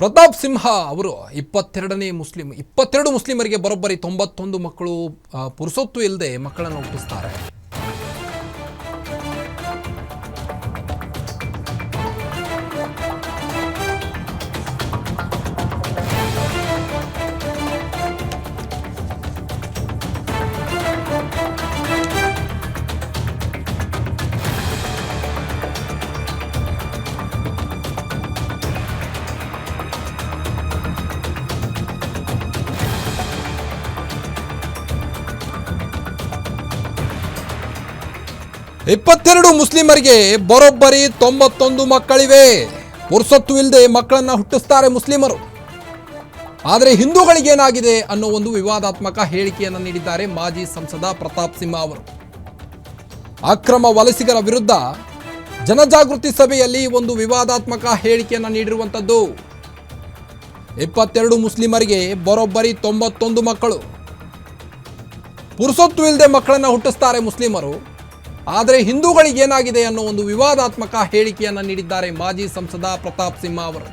ಪ್ರತಾಪ್ ಸಿಂಹ ಅವರು 22 ಮುಸ್ಲಿಮರಿಗೆ ಬರೋಬ್ಬರಿ 91 ಮಕ್ಕಳು ಪುರುಸೊತ್ತು ಇಲ್ಲದೆ ಮಕ್ಕಳನ್ನು ಹುಟ್ಟಿಸ್ತಾರೆ. ಇಪ್ಪತ್ತೆರಡು ಮುಸ್ಲಿಮರಿಗೆ ಬರೋಬ್ಬರಿ 91 ಮಕ್ಕಳಿವೆ. ಪುರುಸೊತ್ತು ಇಲ್ಲದೆ ಮಕ್ಕಳನ್ನ ಹುಟ್ಟಿಸ್ತಾರೆ ಮುಸ್ಲಿಮರು. ಆದರೆ ಹಿಂದೂಗಳಿಗೇನಾಗಿದೆ ಅನ್ನೋ ಒಂದು ವಿವಾದಾತ್ಮಕ ಹೇಳಿಕೆಯನ್ನು ನೀಡಿದ್ದಾರೆ ಮಾಜಿ ಸಂಸದ ಪ್ರತಾಪ್ ಸಿಂಹ ಅವರು. ಅಕ್ರಮ ವಲಸಿಗರ ವಿರುದ್ಧ ಜನಜಾಗೃತಿ ಸಭೆಯಲ್ಲಿ ಒಂದು ವಿವಾದಾತ್ಮಕ ಹೇಳಿಕೆಯನ್ನು ನೀಡಿರುವಂಥದ್ದು. 22 ಮುಸ್ಲಿಮರಿಗೆ ಬರೋಬ್ಬರಿ 91 ಮಕ್ಕಳು. ಪುರುಸೊತ್ತು ಇಲ್ಲದೆ ಮಕ್ಕಳನ್ನ ಹುಟ್ಟಿಸ್ತಾರೆ ಮುಸ್ಲಿಮರು. ಆದರೆ ಹಿಂದೂಗಳಿಗೇನಾಗಿದೆ ಅನ್ನೋ ಒಂದು ವಿವಾದಾತ್ಮಕ ಹೇಳಿಕೆಯನ್ನು ನೀಡಿದ್ದಾರೆ ಮಾಜಿ ಸಂಸದ ಪ್ರತಾಪ್ ಸಿಂಹ ಅವರು.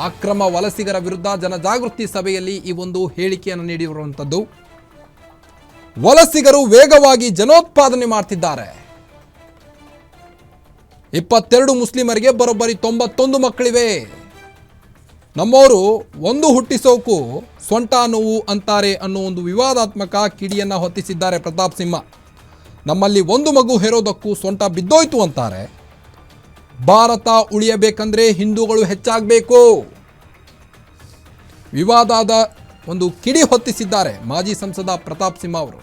ಅಕ್ರಮ ವಲಸಿಗರ ವಿರುದ್ಧ ಜನಜಾಗೃತಿ ಸಭೆಯಲ್ಲಿ ಈ ಒಂದು ಹೇಳಿಕೆಯನ್ನು ನೀಡಿರುವಂಥದ್ದು. ವಲಸಿಗರು ವೇಗವಾಗಿ ಜನೋತ್ಪಾದನೆ ಮಾಡ್ತಿದ್ದಾರೆ. 22 ಮುಸ್ಲಿಮರಿಗೆ ಬರೋಬ್ಬರಿ 91 ಮಕ್ಕಳಿವೆ. ನಮ್ಮವರು ಒಂದು ಹುಟ್ಟಿಸೋಕು ಸೊಂಟ ನೋವು ಅಂತಾರೆ ಅನ್ನೋ ಒಂದು ವಿವಾದಾತ್ಮಕ ಕಿಡಿಯನ್ನು ಹೊತ್ತಿಸಿದ್ದಾರೆ ಪ್ರತಾಪ್ ಸಿಂಹ. ನಮ್ಮಲ್ಲಿ ಒಂದು ಮಗು ಹೆರೋದಕ್ಕೂ ಸೊಂಟ ಬಿದ್ದೋಯ್ತು ಅಂತಾರೆ. ಭಾರತ ಉಳಿಯಬೇಕಂದ್ರೆ ಹಿಂದೂಗಳು ಹೆಚ್ಚಾಗಬೇಕು. ವಿವಾದದ ಒಂದು ಕಿಡಿ ಹೊತ್ತಿಸಿದ್ದಾರೆ ಮಾಜಿ ಸಂಸದ ಪ್ರತಾಪ್ ಸಿಂಹ ಅವರು.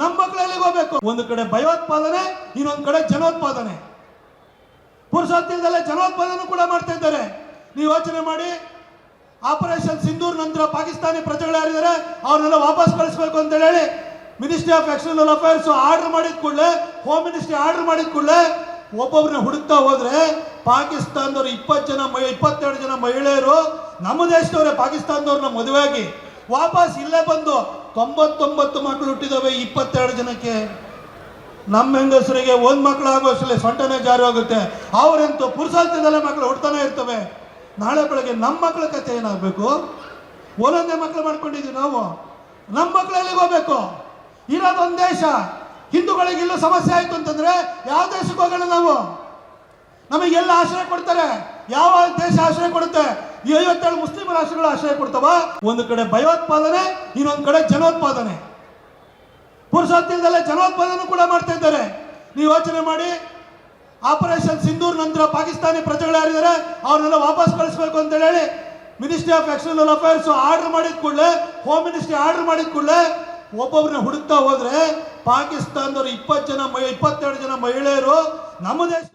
ನಮ್ಮ ಮಕ್ಕಳಲ್ಲಿ ಹೋಗಬೇಕು. ಒಂದು ಕಡೆ ಭಯೋತ್ಪಾದನೆ, ಇನ್ನೊಂದು ಕಡೆ ಜನೋತ್ಪಾದನೆ. ಪುರುಷೋತ್ತರದಲ್ಲೇ ಜನೋತ್ಪಾದನೆ ಕೂಡ ಮಾಡ್ತಾ ಇದ್ದಾರೆ. ನೀವು ಯೋಚನೆ ಮಾಡಿ, ಆಪರೇಷನ್ ಸಿಂಧೂರ್ ನಂತರ ಪಾಕಿಸ್ತಾನಿ ಪ್ರಜೆಗಳು ಯಾರಿದ್ದಾರೆ ಅವ್ರನ್ನೆಲ್ಲ ವಾಪಸ್ ಕಳಿಸ್ಬೇಕು ಅಂತ ಹೇಳಿ ministry of external affairs order ಮಾಡಿದ ಕೂಡಲೇ, ಹೋಮ್ ಮಿನಿಸ್ಟ್ರಿ ಆರ್ಡರ್ ಮಾಡಿದ ಕೂಡಲೇ ಒಬ್ಬೊಬ್ಬರನ್ನ ಹುಡುಕ್ತಾ ಹೋದ್ರೆ ಪಾಕಿಸ್ತಾನದವ್ರು 22 ಜನ ಮಹಿಳೆಯರು ನಮ್ಮ ದೇಶದವರೇ ಪಾಕಿಸ್ತಾನದವ್ರನ್ನ ಮದುವೆಯಾಗಿ ವಾಪಸ್ ಇಲ್ಲೇ ಬಂದು 99 ಮಕ್ಕಳು ಹುಟ್ಟಿದವೆ 22 ಜನಕ್ಕೆ. ನಮ್ಮ ಹೆಂಗಸರಿಗೆ ಒಂದು ಮಕ್ಕಳು ಆಗುವಷ್ಟರಲ್ಲಿ ಸೊಂಟನೇ ಜಾರಿ ಹೋಗುತ್ತೆ. ಅವರಂತೂ ಪುರುಷಾರ್ಥದಲ್ಲೇ ಮಕ್ಕಳು ಹುಡ್ತಾನೆ ಇರ್ತವೆ. ನಾಳೆ ಬೆಳಗ್ಗೆ ನಮ್ಮ ಮಕ್ಕಳ ಕಥೆ ಏನಾಗಬೇಕು? ಒಂದೊಂದೇ ಮಕ್ಕಳು ಮಾಡ್ಕೊಂಡಿದ್ದೀವಿ ನಾವು. ನಮ್ಮ ಮಕ್ಕಳು ಎಲ್ಲಿಗೆ ಹೋಗ್ಬೇಕು? ಇರೋದೊಂದು ದೇಶ. ಹಿಂದೂಗಳಿಗೆ ಇಲ್ಲೂ ಸಮಸ್ಯೆ ಆಯಿತು ಅಂತಂದ್ರೆ ಯಾವ ದೇಶಕ್ಕೆ ಹೋಗೋಣ ನಾವು? ನಮಗೆಲ್ಲ ಆಶ್ರಯ ಕೊಡ್ತಾರೆ. ಯಾವ ದೇಶ ಆಶ್ರಯ ಕೊಡುತ್ತೆ? ಈ 57 ಮುಸ್ಲಿಂ ರಾಷ್ಟ್ರಗಳು ಆಶ್ರಯ ಕೊಡ್ತಾವ. ಒಂದು ಕಡೆ ಭಯೋತ್ಪಾದನೆ, ಇನ್ನೊಂದು ಕಡೆ ಜನೋತ್ಪಾದನೆ. ಪುರುಷೋತ್ತರದಲ್ಲೇ ಜನೋತ್ಪಾದನೆ ಕೂಡ ಮಾಡ್ತಾ ಇದ್ದಾರೆ. ನೀವು ಯೋಚನೆ ಮಾಡಿ, ಆಪರೇಷನ್ ಸಿಂಧೂರ್ ನಂತರ ಪಾಕಿಸ್ತಾನಿ ಪ್ರಜೆಗಳು ಯಾರಿದ್ದಾರೆ ಅವ್ರನ್ನೆಲ್ಲ ವಾಪಸ್ ಕಳಿಸ್ಬೇಕು ಅಂತ ಹೇಳಿ ministry of external affairs order ಮಾಡಿದ ಕೂಡಲೇ, ಹೋಮ್ ಮಿನಿಸ್ಟ್ರಿ ಆರ್ಡರ್ ಮಾಡಿದ ಕೂಡಲೇ ಒಬ್ಬೊಬ್ಬರನ್ನ ಹುಡುಕ್ತಾ ಹೋದ್ರೆ ಪಾಕಿಸ್ತಾನದವ್ರು 22 ಜನ ಮಹಿಳೆಯರು ನಮ್ಮ ದೇಶ